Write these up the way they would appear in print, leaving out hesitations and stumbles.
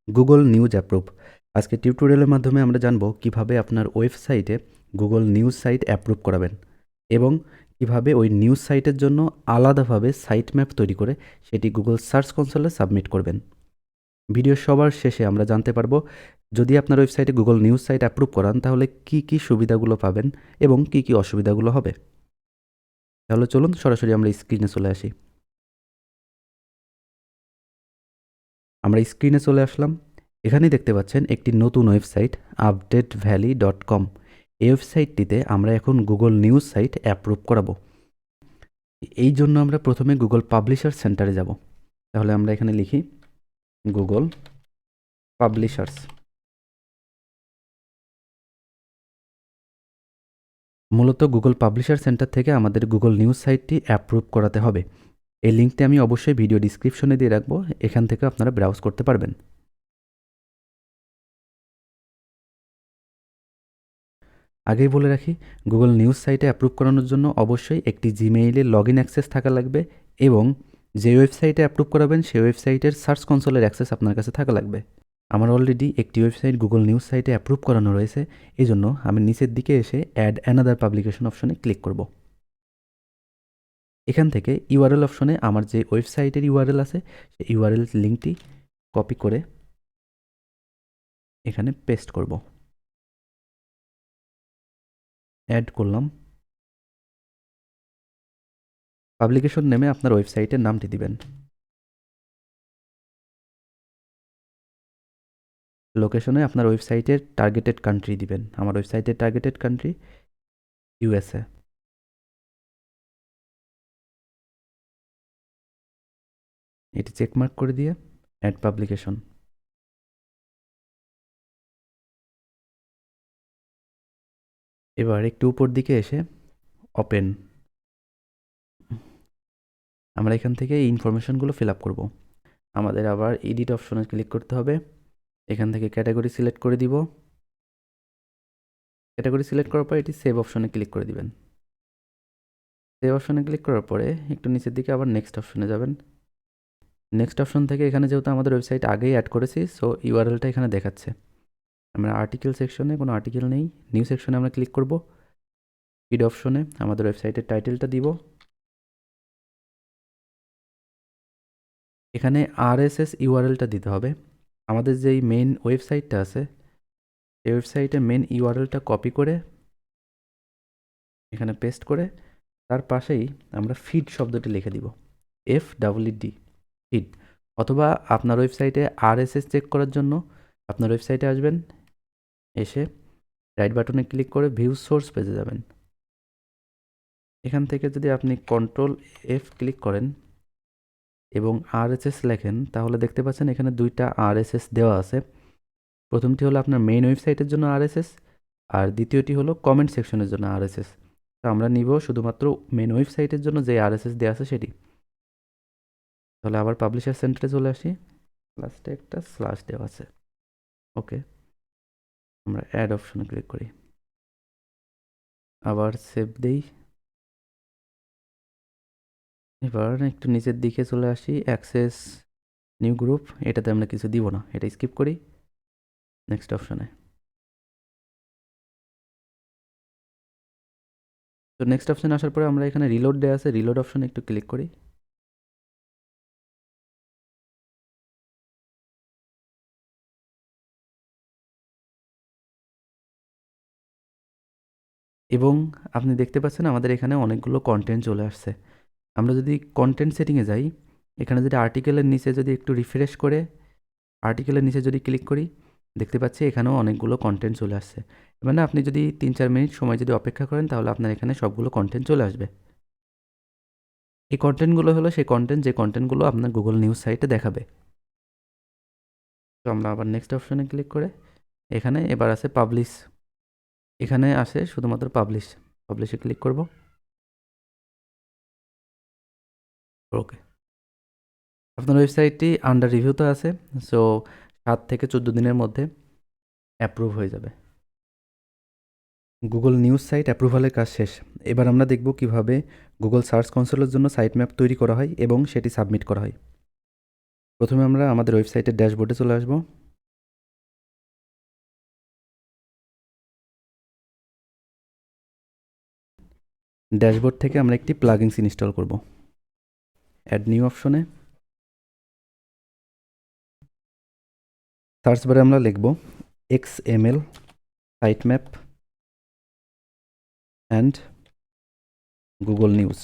Google news approve. আজকে টিউটোরিয়ালের মাধ্যমে আমরা জানব কিভাবে আপনার ওয়েবসাইটে গুগল নিউজ সাইট অ্যাপ্রুভ করাবেন এবং কিভাবে ওই নিউজ সাইটের জন্য আলাদাভাবে সাইট ম্যাপ তৈরি করে সেটি গুগল সার্চ কনসোলে সাবমিট করবেন। ভিডিও সবার শেষে আমরা জানতে পারবো যদি আপনার ওয়েবসাইটে গুগল নিউজ সাইট অ্যাপ্রুভ করান তাহলে কি কি সুবিধাগুলো পাবেন এবং কি কি অসুবিধাগুলো হবে। তাহলে চলুন সরাসরি আমরা স্ক্রিনে চলে আসি। আমরা স্ক্রিনে চলে আসলাম। এখানেই দেখতে পাচ্ছেন একটি নতুন ওয়েবসাইট 𝘀𝗶𝗺𝗽𝗀.com। এই ওয়েবসাইটটিতে আমরা এখন গুগল নিউজ সাইট অ্যাপ্রুভ করাবো। এই জন্য আমরা প্রথমে গুগল পাবলিশার সেন্টারে যাব। তাহলে আমরা এখানে লিখি গুগল পাবলিশার্স। মূলত গুগল পাবলিশার সেন্টার থেকে আমাদের গুগল নিউজ সাইটটি অ্যাপ্রুভ করাতে হবে। এই লিঙ্কটি আমি অবশ্যই ভিডিও ডিসক্রিপশনে দিয়ে রাখবো, এখান থেকে আপনারা ব্রাউজ করতে পারবেন। আগেই বলে রাখি, গুগল নিউজ সাইটে অ্যাপ্রুভ করানোর জন্য অবশ্যই একটি জিমেইলে লগইন অ্যাক্সেস থাকা লাগবে এবং যে ওয়েবসাইটে অ্যাপ্রুভ করাবেন সেই ওয়েবসাইটের সার্চ কনসোলের অ্যাক্সেস আপনার কাছে থাকা লাগবে। আমার অলরেডি একটি ওয়েবসাইট গুগল নিউজ সাইটে অ্যাপ্রুভ করানো রয়েছে, এই জন্য আমি নিচের দিকে এসে অ্যাড অ্যানাদার পাবলিকেশন অপশনে ক্লিক করব। এখান থেকে ইউআরএল অপশনে আমার যে ওয়েবসাইটের ইউআরএল আছে সেই ইউআরএল লিঙ্কটি কপি করে এখানে পেস্ট করব। অ্যাড করলাম। পাবলিকেশন নেমে আপনার ওয়েবসাইটের নামটি দিবেন। লোকেশনে আপনার ওয়েবসাইটের টার্গেটেড কান্ট্রি দিবেন। আমার ওয়েবসাইটের টার্গেটেড কান্ট্রি ইউএসএ। এটি চেকমার্ক করে দিয়ে অ্যাড পাবলিকেশন। এবার একটু উপর দিকে এসে ওপেন। আমরা এখান থেকে এই ইনফরমেশনগুলো ফিল আপ করবো। আমাদের আবার এডিট অপশনে ক্লিক করতে হবে। এখান থেকে ক্যাটাগরি সিলেক্ট করে দিব। ক্যাটাগরি সিলেক্ট করার পর এটি সেভ অপশনে ক্লিক করে দিবেন। সেভ অপশনে ক্লিক করার পরে একটু নিচের দিকে আবার নেক্সট অপশনে যাবেন। নেক্সট অপশন থেকে এখানে যেহেতু আমাদের ওয়েবসাইট আগেই অ্যাড করেছি, সো ইউআরএলটা এখানে দেখাচ্ছে। আমরা আর্টিকেল সেকশনে কোনো আর্টিকেল নেই, নিউ সেকশনে আমরা ক্লিক করব। ফিড অপশনে আমাদের ওয়েবসাইটের টাইটেলটা দিব। এখানে আরএসএস ইউআরএলটা দিতে হবে। আমাদের যেই মেইন ওয়েবসাইটটা আছে এই ওয়েবসাইটের মেইন ইউআরএলটা কপি করে এখানে পেস্ট করে তার পাশেই আমরা ফিড শব্দটি লিখে দিব, FEED ফিড। অথবা আপনার ওয়েবসাইটে আরএসএস চেক করার জন্য আপনার ওয়েবসাইটে আসবেন, এসে রাইট বাটনে ক্লিক করে ভিউ সোর্স পেজে যাবেন। এখান থেকে যদি আপনি Ctrl+F ক্লিক করেন এবং আরএসএস লেখেন তাহলে দেখতে পাচ্ছেন এখানে দুইটা আরএসএস দেওয়া আছে। প্রথমটি হলো আপনার মেইন ওয়েবসাইটের জন্য আরএসএস আর দ্বিতীয়টি হলো কমেন্ট সেকশনের জন্য আরএসএস। তো আমরা নিব শুধুমাত্র মেইন ওয়েবসাইটের জন্য যে আরএসএস দেওয়া আছে সেটি। তাহলে আবার পাবলিশার সেন্টারে চলে আসি। লাস্টে একটা স্ল্যাশ দেওয়া আছে। ওকে, আমরা অ্যাড অপশনে ক্লিক করি, আবার সেভ দেই। এবার একটু নিচের দিকে চলে আসি, অ্যাক্সেস নিউ গ্রুপ, এটাতে আমরা কিছু দিব না, এটা স্কিপ করি। নেক্সট অপশনে। তো নেক্সট অপশনে আসার পরে আমরা এখানে রিলোড দেওয়া আছে, রিলোড অপশনে একটু ক্লিক করি। এবং আপনি দেখতে পাচ্ছেন আমাদের এখানে অনেকগুলো কন্টেন্ট চলে আসছে। আমরা যদি কন্টেন্ট সেটিংয়ে যাই, এখানে যদি আর্টিকেলের নিচে যদি একটু রিফ্রেশ করে আর্টিকেলের নিচে যদি ক্লিক করি দেখতে পাচ্ছি এখানেও অনেকগুলো কন্টেন্ট চলে আসছে। মানে আপনি যদি 3-4 মিনিট সময় যদি অপেক্ষা করেন তাহলে আপনার এখানে সবগুলো কন্টেন্ট চলে আসবে। এই কন্টেন্টগুলো হলো সেই কন্টেন্ট যে কন্টেন্টগুলো আপনার গুগল নিউজ সাইটে দেখাবে। তো আমরা আবার নেক্সট অপশনে ক্লিক করে এখানে এবার আছে পাবলিশ। এখানে আসে শুধুমাত্র পাবলিশে ক্লিক করব। ওকে, আপনার ওয়েবসাইটটি আন্ডার রিভিউতে আছে, সো 7 থেকে 14 দিনের মধ্যে অ্যাপ্রুভ হয়ে যাবে। গুগল নিউজ সাইট অ্যাপ্রুভালের কাজ শেষ। এবার আমরা দেখব কিভাবে গুগল সার্চ কনসোলের জন্য সাইট ম্যাপ তৈরি করা হয় এবং সেটি সাবমিট করা হয়। প্রথমে আমরা আমাদের ওয়েবসাইটের ড্যাশবোর্ডে চলে আসব। ড্যাশবোর্ড থেকে আমরা একটি প্লাগিনস ইনস্টল করব। অ্যাড নিউ অপশনে সার্চ বারে আমরা লিখব XML sitemap and Google news.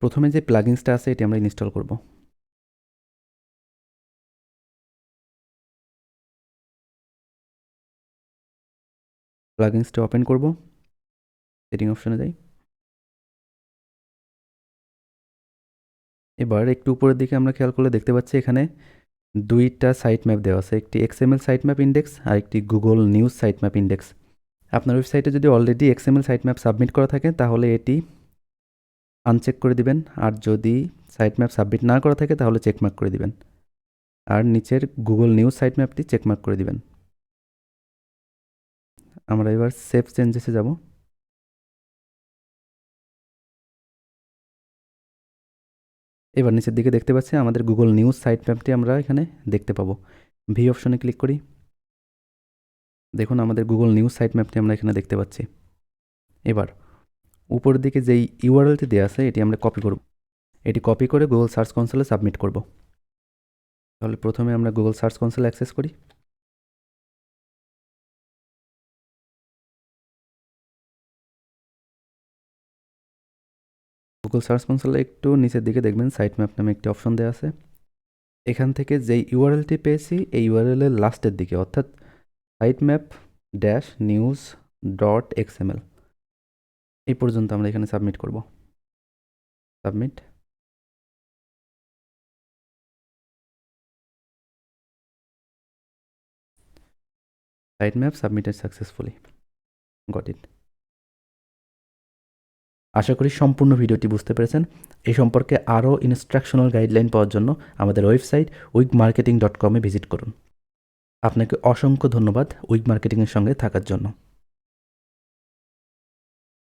প্রথমে যে প্লাগিনসটা আছে এটি আমরা ইনস্টল করব। প্লাগিনসটা ওপেন করব, সেটিং অপশনে যাই। এবার একটু উপরের দিকে আমরা খেয়াল করলে দেখতে পাচ্ছি এখানে দুইটা সাইট ম্যাপ দেওয়া আছে, একটি XML সাইট ম্যাপ ইন্ডেক্স আর একটি Google news site map index. আপনার ওয়েবসাইটে যদি already XML site map submit করা থাকে তাহলে এটি আনচেক করে দিবেন, আর যদি সাইট ম্যাপ সাবমিট না করা থাকে তাহলে চেকমার্ক করে দিবেন, আর নিচের গুগল নিউজ সাইট ম্যাপটি চেকমার্ক করে দিবেন। আমরা এবার সেভ চেঞ্জেসে যাব। এবার নিচের দিকে দেখতে পাচ্ছি আমাদের গুগল নিউজ সাইট ম্যাপটি আমরা এখানে দেখতে পাবো। ভি অপশনে ক্লিক করি, দেখুন আমাদের গুগল নিউজ সাইট ম্যাপটি আমরা এখানে দেখতে পাচ্ছি। এবার উপরের দিকে যেই ইউআরএলটি দেওয়া আছে এটি আমরা কপি করব। এটি কপি করে গুগল সার্চ কনসোলে সাবমিট করব। তাহলে প্রথমে আমরা গুগল সার্চ কনসোল অ্যাক্সেস করি। গুগল সার্চ কনসোলে একটু নিচের দিকে দেখবেন সাইট ম্যাপ নামে একটি অপশন দেওয়া আছে। এখান থেকে যেই ইউআরএলটি পেয়েছি এই ইউআরএলের লাস্টের দিকে অর্থাৎ sitemap-news.xml এই পর্যন্ত আমরা এখানে সাবমিট করব। Submit. sitemap submitted successfully. Got it. আশা করি সম্পূর্ণ ভিডিওটি বুঝতে পেরেছেন। এই সম্পর্কে আরও ইনস্ট্রাকশনাল গাইডলাইন পাওয়ার জন্য আমাদের ওয়েবসাইট 𝘀𝗶𝗺𝗽𝗀𝗀com ভিজিট করুন। আপনাকে অসংখ্য ধন্যবাদ 𝘀𝗶𝗺𝗀𝗀 সঙ্গে থাকার জন্য।